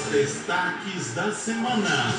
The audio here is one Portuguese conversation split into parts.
destaques da semana.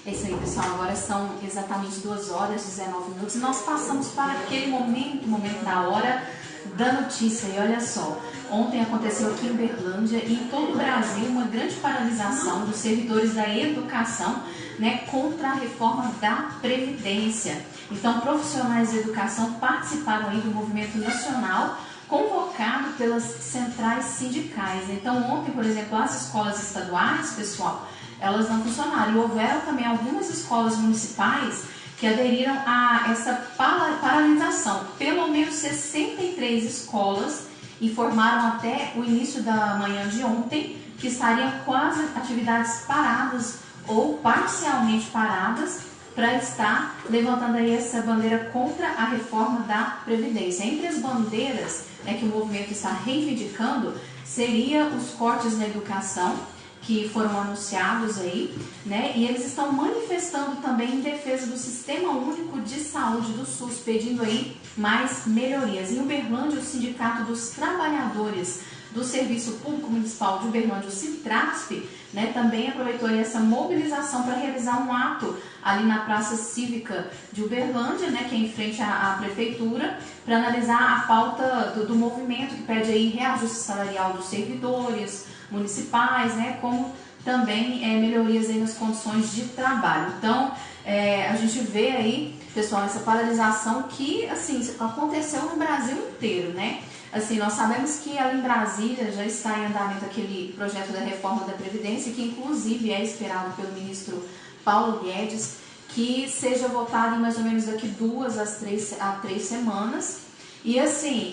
É isso aí, pessoal. Agora são exatamente 2 horas e 19 minutos e nós passamos para aquele momento da hora da notícia. E olha só, ontem aconteceu aqui em Uberlândia e em todo o Brasil uma grande paralisação dos servidores da educação, né, contra a reforma da Previdência. Então, profissionais da educação participaram aí do movimento nacional convocado pelas centrais sindicais. Então, ontem, por exemplo, as escolas estaduais, pessoal, elas não funcionaram. E houveram também algumas escolas municipais que aderiram a essa paralisação. Pelo menos 63 escolas informaram até o início da manhã de ontem que estariam com as atividades paradas ou parcialmente paradas para estar levantando aí essa bandeira contra a reforma da Previdência. Entre as bandeiras, né, que o movimento está reivindicando, seria os cortes na educação, que foram anunciados aí, né? E eles estão manifestando também em defesa do Sistema Único de Saúde do SUS, pedindo aí mais melhorias. Em Uberlândia, o Sindicato dos Trabalhadores do Serviço Público Municipal de Uberlândia, o Sintrasp, né, também aproveitou essa mobilização para realizar um ato ali na Praça Cívica de Uberlândia, né, que é em frente à Prefeitura, para analisar a pauta do movimento que pede aí reajuste salarial dos servidores municipais, né, como também melhorias aí nas condições de trabalho. Então, a gente vê aí, pessoal, essa paralisação que, assim, aconteceu no Brasil inteiro, né? Assim, nós sabemos que ali em Brasília já está em andamento aquele projeto da reforma da Previdência, que inclusive é esperado pelo ministro Paulo Guedes, que seja votado em mais ou menos daqui 2 a 3 semanas. E assim,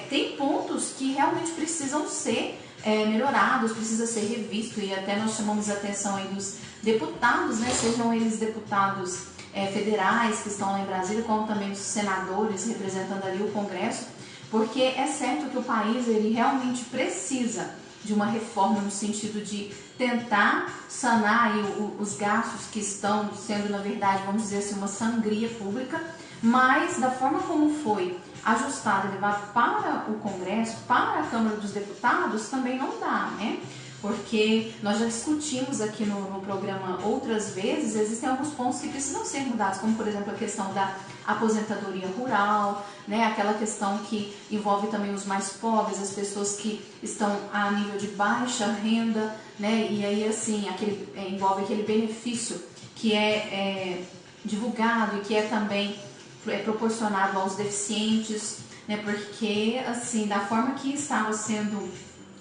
tem pontos que realmente precisam ser melhorados, precisa ser revisto, e até nós chamamos a atenção aí dos deputados, né, sejam eles deputados federais que estão lá em Brasília, como também dos senadores representando ali o Congresso, porque é certo que o país ele realmente precisa de uma reforma no sentido de tentar sanar aí os gastos que estão sendo, na verdade, vamos dizer assim, uma sangria pública, mas da forma como foi ajustado e levado para o Congresso, para a Câmara dos Deputados, também não dá, né? Porque nós já discutimos aqui no programa outras vezes, existem alguns pontos que precisam ser mudados, como por exemplo a questão da aposentadoria rural, né? Aquela questão que envolve também os mais pobres, as pessoas que estão a nível de baixa renda, né? E aí assim, envolve aquele benefício que é divulgado e que é também proporcionado aos deficientes, né? Porque assim, da forma que estava sendo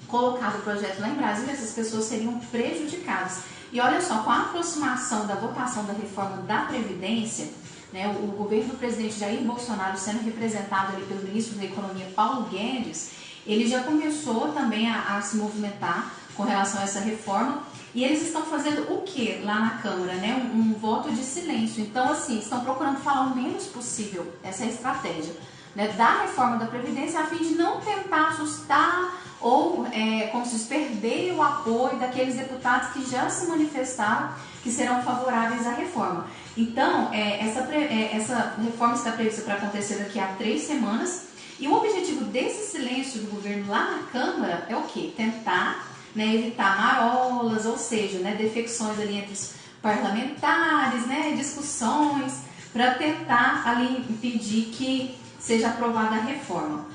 colocado o projeto lá em Brasília, essas pessoas seriam prejudicadas. E olha só, com a aproximação da votação da reforma da Previdência, né, o governo do presidente Jair Bolsonaro sendo representado ali pelo ministro da Economia Paulo Guedes, ele já começou também a se movimentar com relação a essa reforma, e eles estão fazendo o que lá na Câmara, né? Um voto de silêncio. Então, assim, estão procurando falar o menos possível, essa é a estratégia, né, da reforma da Previdência, a fim de não tentar assustar ou, como se diz, perder o apoio daqueles deputados que já se manifestaram que serão favoráveis à reforma. Então, essa reforma está prevista para acontecer daqui a 3 semanas, e o objetivo desse silêncio do governo lá na Câmara é o quê? Tentar, né, evitar marolas, ou seja, né, defecções ali entre os parlamentares, né, discussões, para tentar ali impedir que seja aprovada a reforma.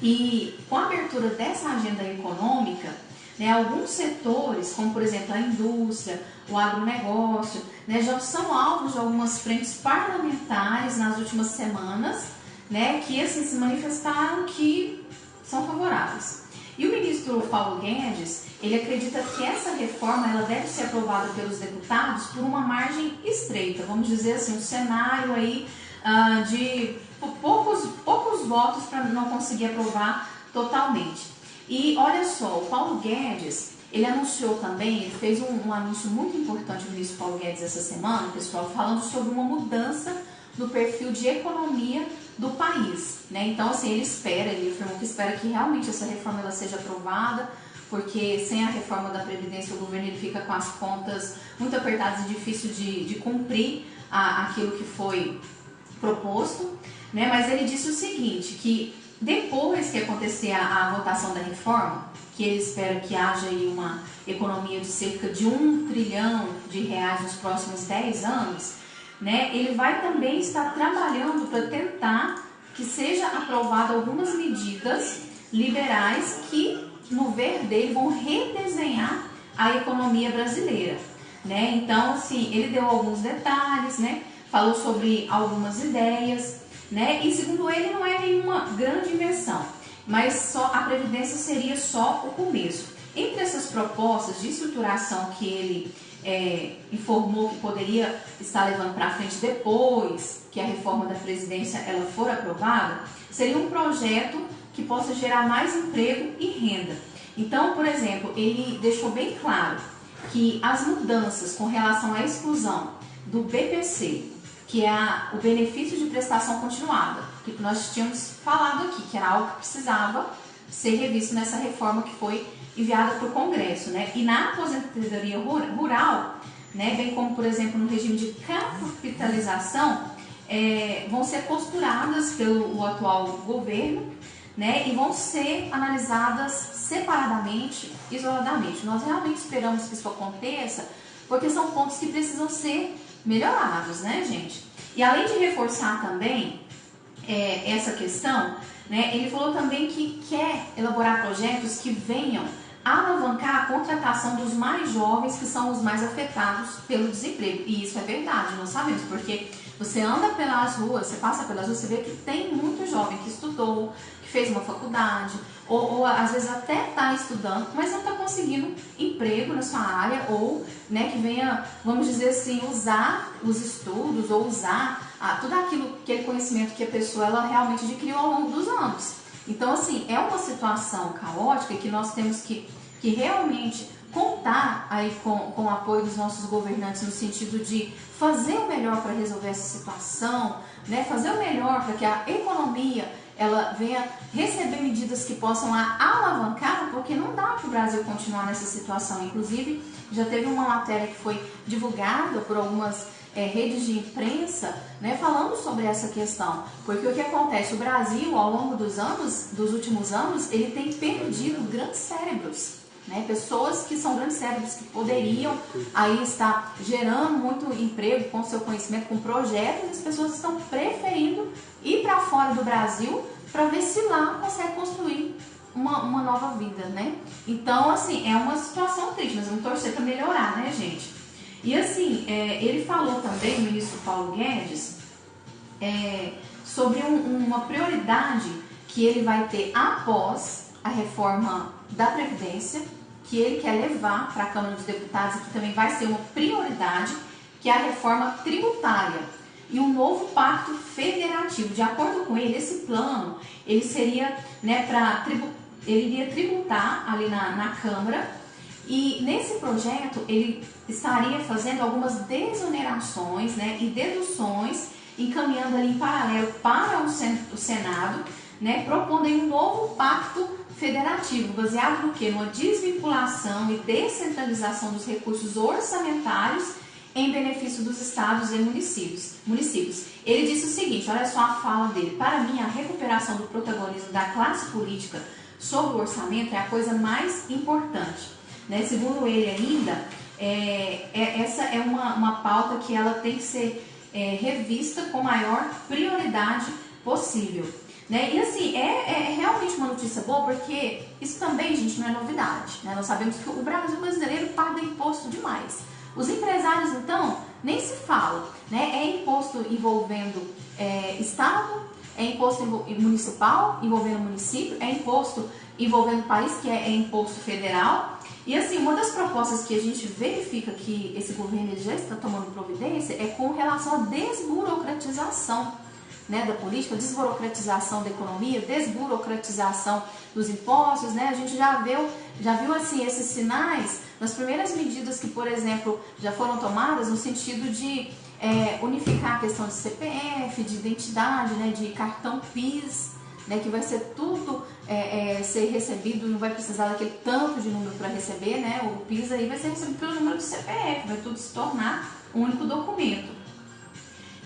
E com a abertura dessa agenda econômica, né, alguns setores, como por exemplo a indústria, o agronegócio, né, já são alvos de algumas frentes parlamentares nas últimas semanas, né, que assim, se manifestaram que são favoráveis. E o ministro Paulo Guedes, ele acredita que essa reforma ela deve ser aprovada pelos deputados por uma margem estreita, vamos dizer assim, um cenário aí de poucos votos para não conseguir aprovar totalmente. E olha só, o Paulo Guedes, ele anunciou também, ele fez um anúncio muito importante, o ministro Paulo Guedes, essa semana, pessoal, falando sobre uma mudança no perfil de economia do país, né? Então, assim, ele afirmou que espera que realmente essa reforma ela seja aprovada, porque sem a reforma da Previdência o governo ele fica com as contas muito apertadas e difícil de cumprir aquilo que foi proposto, né? Mas ele disse o seguinte, que depois que acontecer a votação da reforma, que ele espera que haja aí uma economia de cerca de R$1 trilhão nos próximos 10 anos, né, ele vai também estar trabalhando para tentar que seja aprovada algumas medidas liberais que, no ver dele, vão redesenhar a economia brasileira, né? Então, assim, ele deu alguns detalhes, né? Falou sobre algumas ideias, né? E segundo ele, não é nenhuma grande invenção, mas só a Previdência seria só o começo. Entre essas propostas de estruturação que ele informou que poderia estar levando para frente depois que a reforma da Previdência ela for aprovada, seria um projeto que possa gerar mais emprego e renda. Então, por exemplo, ele deixou bem claro que as mudanças com relação à exclusão do BPC, que é o benefício de prestação continuada, que nós tínhamos falado aqui, que era algo que precisava ser revisto nessa reforma que foi enviada para o Congresso, né? E na aposentadoria rural, né, bem como, por exemplo, no regime de capitalização, vão ser costuradas pelo atual governo, né, e vão ser analisadas separadamente, isoladamente. Nós realmente esperamos que isso aconteça, porque são pontos que precisam ser melhorados, né, gente? E além de reforçar também essa questão, né, ele falou também que quer elaborar projetos que venham alavancar a contratação dos mais jovens, que são os mais afetados pelo desemprego. E isso é verdade, nós sabemos, porque você anda pelas ruas, você passa pelas ruas, você vê que tem muito jovem que estudou, que fez uma faculdade, ou às vezes até está estudando, mas não está conseguindo emprego na sua área, ou, né, que venha, vamos dizer assim, usar os estudos, ou usar tudo aquele conhecimento que a pessoa ela realmente adquiriu ao longo dos anos. Então, assim, é uma situação caótica que nós temos que realmente contar aí com o apoio dos nossos governantes no sentido de fazer o melhor para resolver essa situação, né? Fazer o melhor para que a economia ela venha receber medidas que possam alavancar, porque não dá para o Brasil continuar nessa situação. Inclusive, já teve uma matéria que foi divulgada por algumas redes de imprensa, né, falando sobre essa questão, porque o que acontece, o Brasil ao longo dos últimos anos, ele tem perdido grandes cérebros, né, pessoas que são grandes cérebros que poderiam aí estar gerando muito emprego com seu conhecimento, com projetos, e as pessoas estão preferindo ir para fora do Brasil para ver se lá consegue construir uma nova vida, né? Então, assim, é uma situação triste, mas vamos torcer para melhorar, né, gente? E assim, ele falou também, o ministro Paulo Guedes, sobre uma prioridade que ele vai ter após a reforma da Previdência, que ele quer levar para a Câmara dos Deputados, e que também vai ser uma prioridade, que é a reforma tributária e um novo pacto federativo. De acordo com ele, esse plano, ele seria, né, ele iria tributar ali na Câmara. E nesse projeto ele estaria fazendo algumas desonerações, né, e deduções, encaminhando ali em paralelo para o Senado, né, propondo aí um novo pacto federativo, baseado no quê? Numa desvinculação e descentralização dos recursos orçamentários em benefício dos estados e municípios. Ele disse o seguinte, olha só a fala dele: para mim, a recuperação do protagonismo da classe política sobre o orçamento é a coisa mais importante. Né? Segundo ele ainda, essa é uma pauta que ela tem que ser revista com maior prioridade possível. Né? E assim, é realmente uma notícia boa, porque isso também, gente, não é novidade. Né? Nós sabemos que o Brasil brasileiro paga imposto demais. Os empresários, então, nem se fala. Né? É imposto envolvendo Estado, é imposto municipal envolvendo município, é imposto envolvendo o país, que é imposto federal. E assim, uma das propostas que a gente verifica que esse governo já está tomando providência é com relação à desburocratização, né, da política, desburocratização da economia, desburocratização dos impostos, né? A gente já viu assim, esses sinais nas primeiras medidas que, por exemplo, já foram tomadas no sentido de unificar a questão de CPF, de identidade, né, de cartão PIS, né, que vai ser tudo ser recebido, não vai precisar daquele tanto de número para receber, né? O PIS aí vai ser recebido pelo número do CPF, vai tudo se tornar um único documento,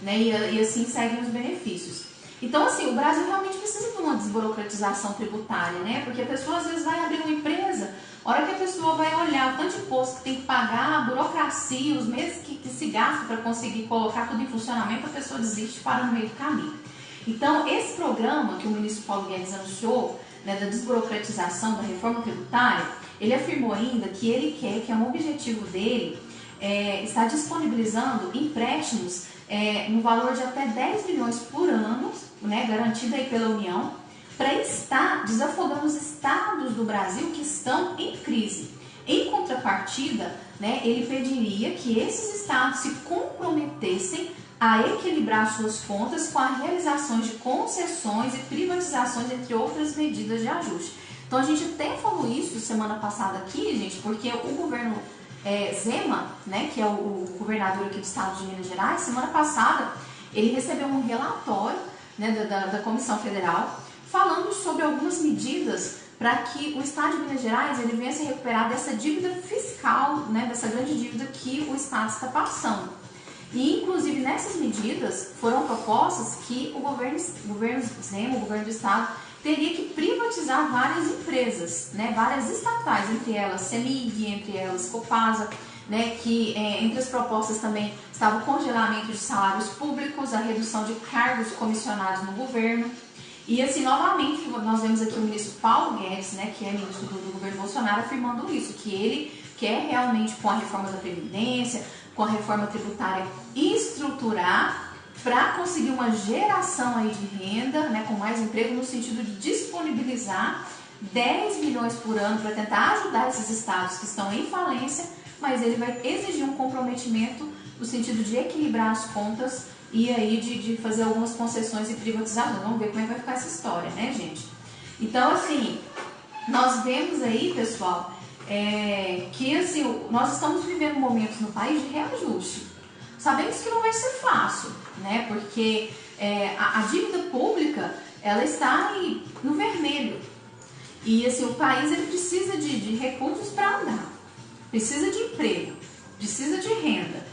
né? E assim seguem os benefícios. Então, assim, o Brasil realmente precisa de uma desburocratização tributária, né? Porque a pessoa às vezes vai abrir uma empresa, a hora que a pessoa vai olhar o tanto de imposto que tem que pagar, a burocracia, os meses que se gasta para conseguir colocar tudo em funcionamento, a pessoa desiste para no meio do caminho. Então, esse programa que o ministro Paulo Guedes anunciou, né, da desburocratização da reforma tributária, ele afirmou ainda que ele quer, que é um objetivo dele, está disponibilizando empréstimos no valor de até 10 milhões por ano, né, garantido aí pela União, para estar desafogando os estados do Brasil que estão em crise. Em contrapartida, né, ele pediria que esses estados se comprometessem a equilibrar suas contas com a realização de concessões e privatizações, entre outras medidas de ajuste. Então a gente até falou isso semana passada aqui, gente, porque o governo Zema, né, que é o governador aqui do estado de Minas Gerais, semana passada ele recebeu um relatório, né, da Comissão Federal falando sobre algumas medidas para que o estado de Minas Gerais ele venha se recuperar dessa dívida fiscal, né, dessa grande dívida que o estado está passando. E, inclusive, nessas medidas foram propostas que o governo Zema, o governo do estado, teria que privatizar várias empresas, né, várias estatais, entre elas CEMIG, entre elas Copasa, né, que entre as propostas também estava o congelamento de salários públicos, a redução de cargos comissionados no governo. E assim, novamente, nós vemos aqui o ministro Paulo Guedes, né, que é ministro do governo Bolsonaro, afirmando isso, que ele quer realmente, com a reforma da Previdência, com a reforma tributária, estruturar para conseguir uma geração aí de renda, né, com mais emprego, no sentido de disponibilizar 10 milhões por ano para tentar ajudar esses estados que estão em falência, mas ele vai exigir um comprometimento no sentido de equilibrar as contas e aí de fazer algumas concessões e privatizações. Vamos ver como é que vai ficar essa história, né, gente? Então, assim, nós vemos aí, pessoal, que assim, nós estamos vivendo momentos no país de reajuste. Sabemos que não vai ser fácil, né? Porque a dívida pública, ela está aí no vermelho. E assim, o país ele precisa de recursos para andar, precisa de emprego, precisa de renda.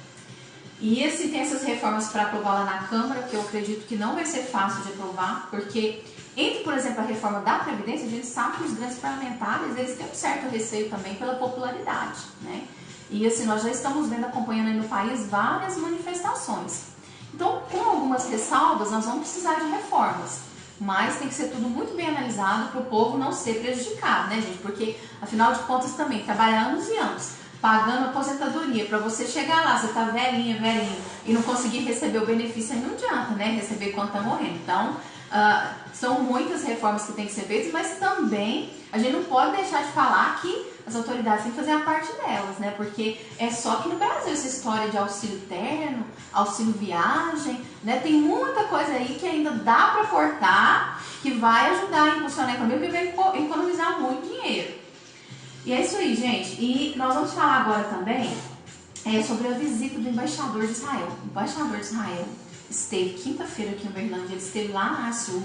E assim, tem essas reformas para aprovar lá na Câmara, que eu acredito que não vai ser fácil de aprovar, porque entre, por exemplo, a reforma da Previdência, a gente sabe que os grandes parlamentares, eles têm um certo receio também pela popularidade, né? E assim, nós já estamos vendo, acompanhando aí no país, várias manifestações. Então, com algumas ressalvas, nós vamos precisar de reformas, mas tem que ser tudo muito bem analisado para o povo não ser prejudicado, né, gente? Porque, afinal de contas, também, trabalhar anos e anos, pagando aposentadoria, para você chegar lá, você tá velhinho, e não conseguir receber o benefício, aí não adianta, né, receber quando tá morrendo. Então, são muitas reformas que têm que ser feitas, mas também a gente não pode deixar de falar que as autoridades têm que fazer a parte delas, né? Porque é só que no Brasil essa história de auxílio terno, auxílio viagem, né? Tem muita coisa aí que ainda dá para cortar, que vai ajudar a impulsionar a economia, que vai economizar muito dinheiro. E é isso aí, gente. E nós vamos falar agora também sobre a visita do embaixador de Israel. O embaixador de Israel esteve quinta-feira aqui em Uberlândia, ele esteve lá na Sul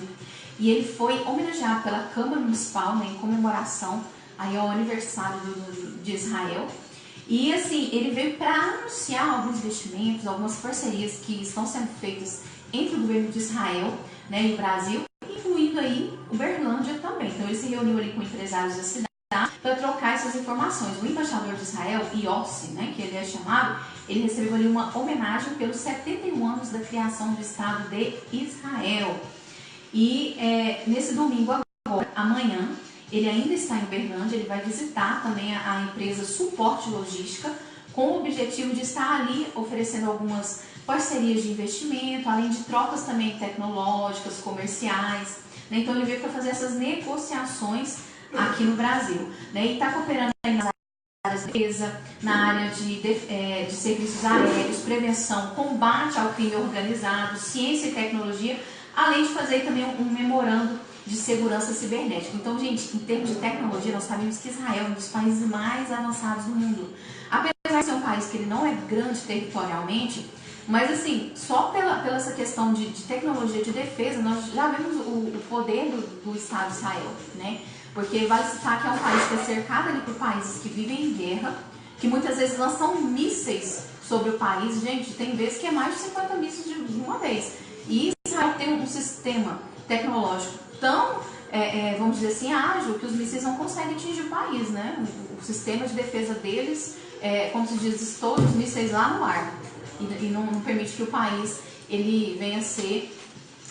e ele foi homenageado pela Câmara Municipal, né, em comemoração aí ao aniversário de Israel. E assim, ele veio para anunciar alguns investimentos, algumas parcerias que estão sendo feitas entre o governo de Israel, né, e o Brasil, incluindo aí Uberlândia também. Então ele se reuniu ali com empresários da cidade para trocar essas informações. O embaixador de Israel, Yossi, né, que ele é chamado, ele recebeu ali uma homenagem pelos 71 anos da criação do Estado de Israel. E nesse domingo agora, amanhã, ele ainda está em Uberlândia, ele vai visitar também a empresa Suporte Logística, com o objetivo de estar ali oferecendo algumas parcerias de investimento, além de trocas também tecnológicas, comerciais, né? Então ele veio para fazer essas negociações aqui no Brasil, né? E está cooperando aí nas áreas de defesa, na área de serviços aéreos, prevenção, combate ao crime organizado, ciência e tecnologia, além de fazer também um memorando de segurança cibernética. Então, gente, em termos de tecnologia, nós sabemos que Israel é um dos países mais avançados do mundo. Apesar de ser um país que ele não é grande territorialmente, mas assim, só pela essa questão de tecnologia de defesa, nós já vemos o poder do Estado de Israel, né? Porque vale citar que é um país que é cercado ali por países que vivem em guerra, que muitas vezes lançam mísseis sobre o país. Gente, tem vezes que é mais de 50 mísseis de uma vez. E Israel Israel tem um sistema tecnológico tão, vamos dizer assim, ágil, que os mísseis não conseguem atingir o país, né? O sistema de defesa deles, como se diz, estoura os mísseis lá no ar e não permite que o país ele venha a ser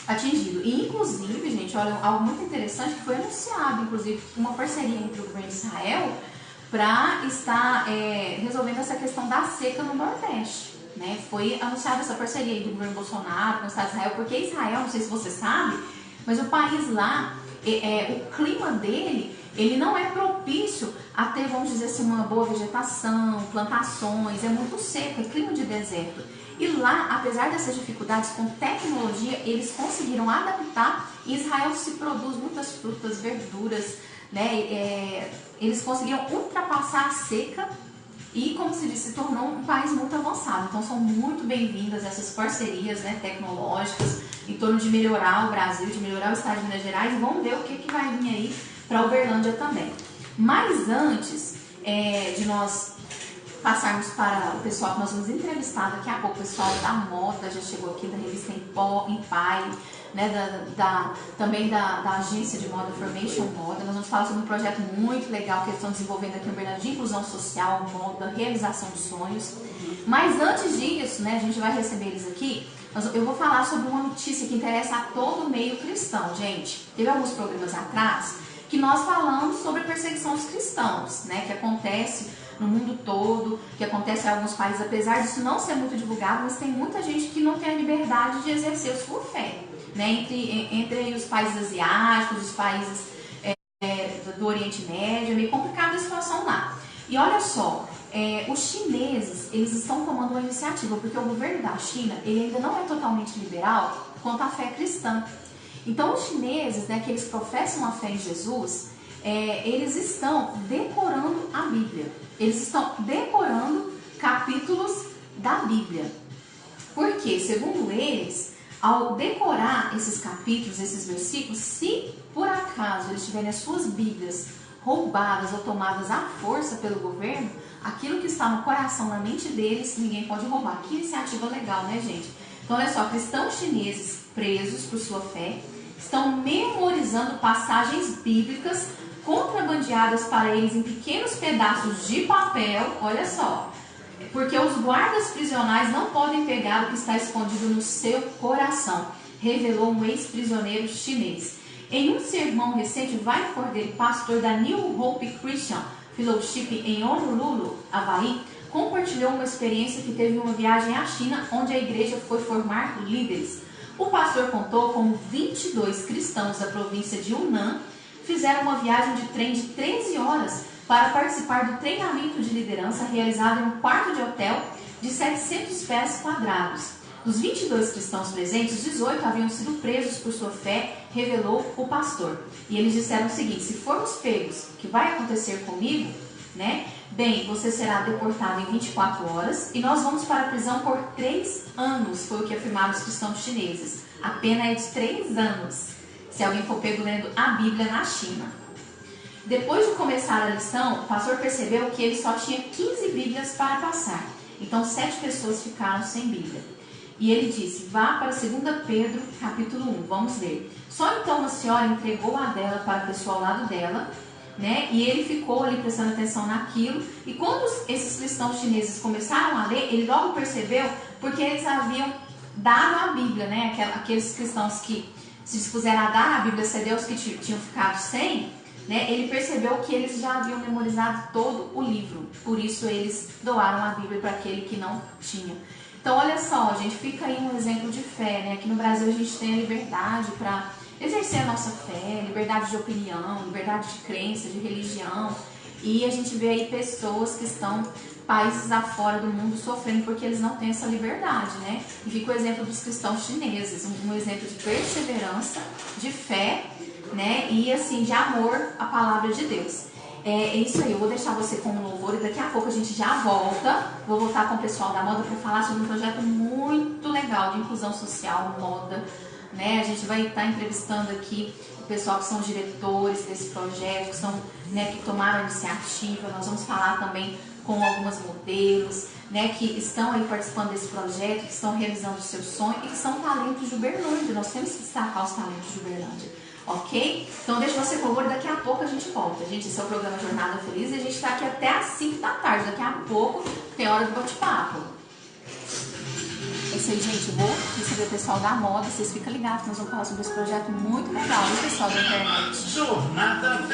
atingido. E, inclusive, gente, olha, algo muito interessante que foi anunciado, inclusive, uma parceria entre o governo de Israel para estar resolvendo essa questão da seca no Nordeste. Né? Foi anunciada essa parceria aí do governo Bolsonaro com o Estado de Israel, porque Israel, não sei se você sabe, mas o país lá, o clima dele, ele não é propício a ter, vamos dizer assim, uma boa vegetação, plantações, é muito seco, é clima de deserto. E lá, apesar dessas dificuldades com tecnologia, eles conseguiram adaptar e Israel se produz muitas frutas, verduras, né? Eles conseguiram ultrapassar a seca e, como se diz, se tornou um país muito avançado. Então são muito bem-vindas essas parcerias, né, tecnológicas em torno de melhorar o Brasil, de melhorar o estado de Minas Gerais, e vamos ver o que vai vir aí para Uberlândia também. Mas antes de nós passarmos para o pessoal que nós vamos entrevistar daqui a pouco, o pessoal da moda já chegou aqui, da revista Empai, né, também da agência de moda Formation Moda. Nós vamos falar sobre um projeto muito legal que eles estão desenvolvendo aqui em Uberlândia de inclusão social, moda, realização de sonhos. Mas antes disso, né, a gente vai receber eles aqui. Eu vou falar sobre uma notícia que interessa a todo o meio cristão, gente. Teve alguns programas atrás que nós falamos sobre a perseguição aos cristãos, né, que acontece no mundo todo, que acontece em alguns países, apesar disso não ser muito divulgado, mas tem muita gente que não tem a liberdade de exercer a sua fé, né? Entre os países asiáticos, os países do Oriente Médio, é meio complicada a situação lá. E olha só, os chineses, eles estão tomando uma iniciativa, porque o governo da China, ele ainda não é totalmente liberal quanto à fé cristã. Então os chineses, né, que eles professam a fé em Jesus, eles estão decorando a Bíblia. Eles estão decorando capítulos da Bíblia. Porque, segundo eles, ao decorar esses capítulos, esses versículos, se por acaso eles tiverem as suas Bíblias roubadas ou tomadas à força pelo governo, aquilo que está no coração, na mente deles, ninguém pode roubar. Que iniciativa legal, né, gente? Então, olha só, cristãos chineses presos por sua fé estão memorizando passagens bíblicas contrabandeadas para eles em pequenos pedaços de papel, olha só, porque os guardas prisionais não podem pegar o que está escondido no seu coração, revelou um ex-prisioneiro chinês. Em um sermão recente, Vai Cordeiro, pastor da New Hope Christian Fellowship em Honolulu, Havaí, compartilhou uma experiência que teve uma viagem à China, onde a igreja foi formar líderes. O pastor contou como 22 cristãos da província de Yunnan fizeram uma viagem de trem de 13 horas para participar do treinamento de liderança realizado em um quarto de hotel de 700 pés quadrados. Dos 22 cristãos presentes, 18 haviam sido presos por sua fé, revelou o pastor. E eles disseram o seguinte: se formos pegos, o que vai acontecer comigo, né? Bem, você será deportado em 24 horas e nós vamos para a prisão por 3 anos, foi o que afirmaram os cristãos chineses. A pena é de 3 anos, se alguém for pego lendo a Bíblia na China. Depois de começar a lição, o pastor percebeu que ele só tinha 15 Bíblias para passar. Então 7 pessoas ficaram sem Bíblia. E ele disse: vá para 2 Pedro, capítulo 1, vamos ler. Só então uma senhora entregou a dela para a pessoa ao lado dela, né? E ele ficou ali prestando atenção naquilo. E quando esses cristãos chineses começaram a ler, ele logo percebeu, porque eles haviam dado a Bíblia, né? Aqueles cristãos que se dispuseram a dar a Bíblia, ceder aos que tinham ficado sem, né? Ele percebeu que eles já haviam memorizado todo o livro. Por isso eles doaram a Bíblia para aquele que não tinha. Então, olha só, gente, fica aí um exemplo de fé, né? Aqui no Brasil a gente tem a liberdade para exercer a nossa fé, liberdade de opinião, liberdade de crença, de religião. E a gente vê aí pessoas que estão países afora do mundo sofrendo porque eles não têm essa liberdade, né? E fica o exemplo dos cristãos chineses, um exemplo de perseverança, de fé, né? E assim, de amor à palavra de Deus. É isso aí, eu vou deixar você com um louvor e daqui a pouco a gente já volta. Vou voltar com o pessoal da moda para falar sobre um projeto muito legal de inclusão social, moda, né? A gente vai estar entrevistando aqui o pessoal que são diretores desse projeto, que são, né, que tomaram a iniciativa. Nós vamos falar também com algumas modelos, né, que estão aí participando desse projeto, que estão realizando o seu sonho e que são talentos de Uberlândia. Nós temos que destacar os talentos de Uberlândia, ok? Então deixa você com daqui a pouco a gente volta. Gente, esse é o programa Jornada Feliz e a gente está aqui até às 5 da tarde. Daqui a pouco tem hora do bate-papo. É isso aí, gente. Eu vou receber o pessoal da moda. Vocês ficam ligados, nós vamos falar sobre esse projeto muito legal, o pessoal da internet. Jornada Feliz.